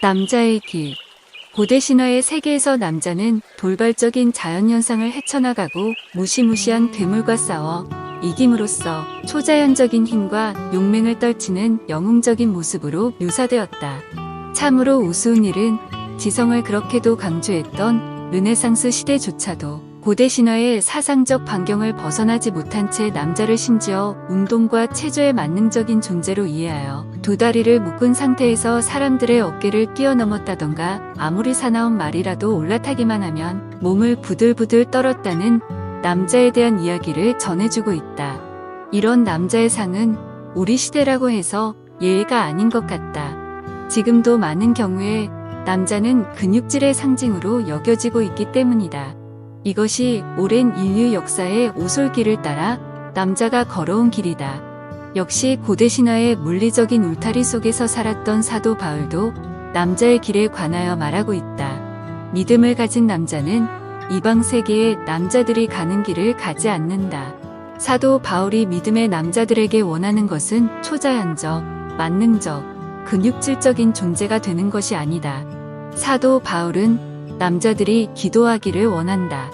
남자의 길. 고대 신화의 세계에서 남자는 돌발적인 자연현상을 헤쳐나가고 무시무시한 괴물과 싸워 이김으로써 초자연적인 힘과 용맹을 떨치는 영웅적인 모습으로 묘사되었다. 참으로 우스운 일은 지성을 그렇게도 강조했던 르네상스 시대조차도 고대 신화의 사상적 반경을 벗어나지 못한 채 남자를 심지어 운동과 체조의 만능적인 존재로 이해하여 두 다리를 묶은 상태에서 사람들의 어깨를 뛰어넘었다던가 아무리 사나운 말이라도 올라타기만 하면 몸을 부들부들 떨었다는 남자에 대한 이야기를 전해주고 있다. 이런 남자의 상은 우리 시대라고 해서 예외가 아닌 것 같다. 지금도 많은 경우에 남자는 근육질의 상징으로 여겨지고 있기 때문이다. 이것이 오랜 인류 역사의 오솔길을 따라 남자가 걸어온 길이다. 역시 고대 신화의 물리적인 울타리 속에서 살았던 사도 바울도 남자의 길에 관하여 말하고 있다. 믿음을 가진 남자는 이방 세계에 남자들이 가는 길을 가지 않는다. 사도 바울이 믿음의 남자들에게 원하는 것은 초자연적, 만능적, 근육질적인 존재가 되는 것이 아니다. 사도 바울은 남자들이 기도하기를 원한다.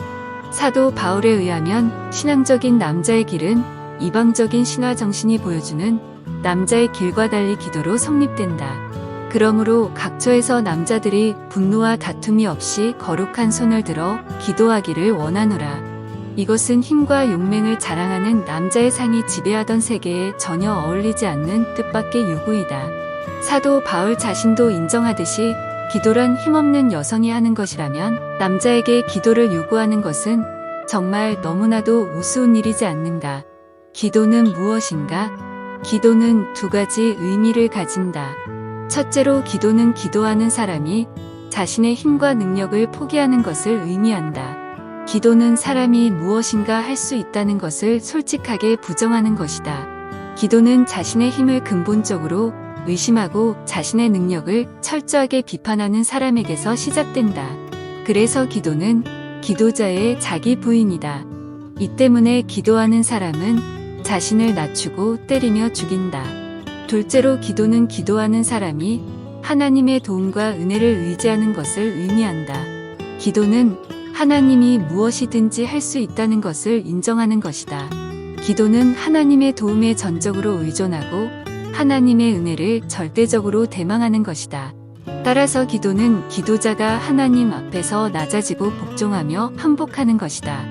사도 바울에 의하면 신앙적인 남자의 길은 이방적인 신화 정신이 보여주는 남자의 길과 달리 기도로 성립된다. 그러므로 각처에서 남자들이 분노와 다툼이 없이 거룩한 손을 들어 기도하기를 원하노라. 이것은 힘과 용맹을 자랑하는 남자의 상이 지배하던 세계에 전혀 어울리지 않는 뜻밖의 요구이다. 사도 바울 자신도 인정하듯이 기도란 힘없는 여성이 하는 것이라면 남자에게 기도를 요구하는 것은 정말 너무나도 우스운 일이지 않는가. 기도는 무엇인가? 기도는 두 가지 의미를 가진다. 첫째로 기도는 기도하는 사람이 자신의 힘과 능력을 포기하는 것을 의미한다. 기도는 사람이 무엇인가 할 수 있다는 것을 솔직하게 부정하는 것이다. 기도는 자신의 힘을 근본적으로 의심하고 자신의 능력을 철저하게 비판하는 사람에게서 시작된다. 그래서 기도는 기도자의 자기 부인이다. 이 때문에 기도하는 사람은 자신을 낮추고 때리며 죽인다. 둘째로 기도는 기도하는 사람이 하나님의 도움과 은혜를 의지하는 것을 의미한다. 기도는 하나님이 무엇이든지 할 수 있다는 것을 인정하는 것이다. 기도는 하나님의 도움에 전적으로 의존하고 하나님의 은혜를 절대적으로 대망하는 것이다. 따라서 기도는 기도자가 하나님 앞에서 낮아지고 복종하며 항복하는 것이다.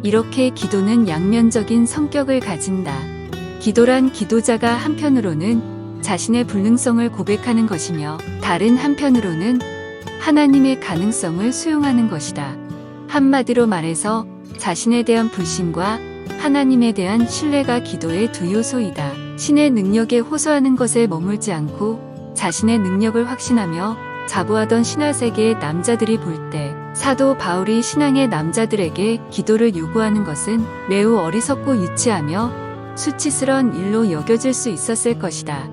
이렇게 기도는 양면적인 성격을 가진다. 기도란 기도자가 한편으로는 자신의 불능성을 고백하는 것이며 다른 한편으로는 하나님의 가능성을 수용하는 것이다. 한마디로 말해서 자신에 대한 불신과 하나님에 대한 신뢰가 기도의 두 요소이다. 신의 능력에 호소하는 것에 머물지 않고 자신의 능력을 확신하며 자부하던 신화세계의 남자들이 볼 때 사도 바울이 신앙의 남자들에게 기도를 요구하는 것은 매우 어리석고 유치하며 수치스러운 일로 여겨질 수 있었을 것이다.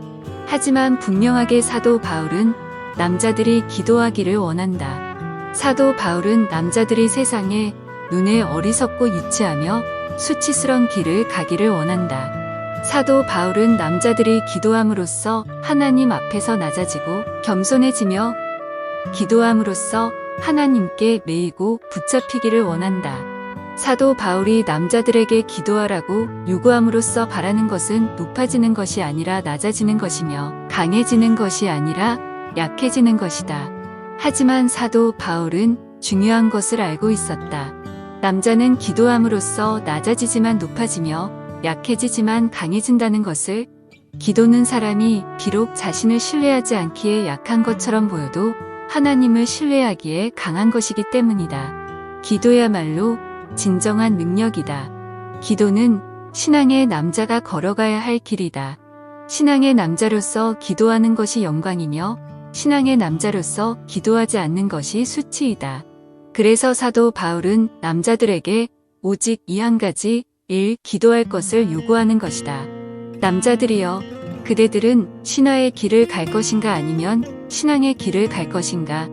하지만 분명하게 사도 바울은 남자들이 기도하기를 원한다. 사도 바울은 남자들이 세상에 눈에 어리석고 유치하며 수치스러운 길을 가기를 원한다. 사도 바울은 남자들이 기도함으로써 하나님 앞에서 낮아지고 겸손해지며 기도함으로써 하나님께 매이고 붙잡히기를 원한다. 사도 바울이 남자들에게 기도하라고 요구함으로써 바라는 것은 높아지는 것이 아니라 낮아지는 것이며 강해지는 것이 아니라 약해지는 것이다. 하지만 사도 바울은 중요한 것을 알고 있었다. 남자는 기도함으로써 낮아지지만 높아지며 약해지지만 강해진다는 것을, 기도는 사람이 비록 자신을 신뢰하지 않기에 약한 것처럼 보여도 하나님을 신뢰하기에 강한 것이기 때문이다. 기도야말로 진정한 능력이다. 기도는 신앙의 남자가 걸어가야 할 길이다. 신앙의 남자로서 기도하는 것이 영광이며 신앙의 남자로서 기도하지 않는 것이 수치이다. 그래서 사도 바울은 남자들에게 오직 이 한 가지 1. 기도할 것을 요구하는 것이다. 남자들이여, 그대들은 신화의 길을 갈 것인가 아니면 신앙의 길을 갈 것인가?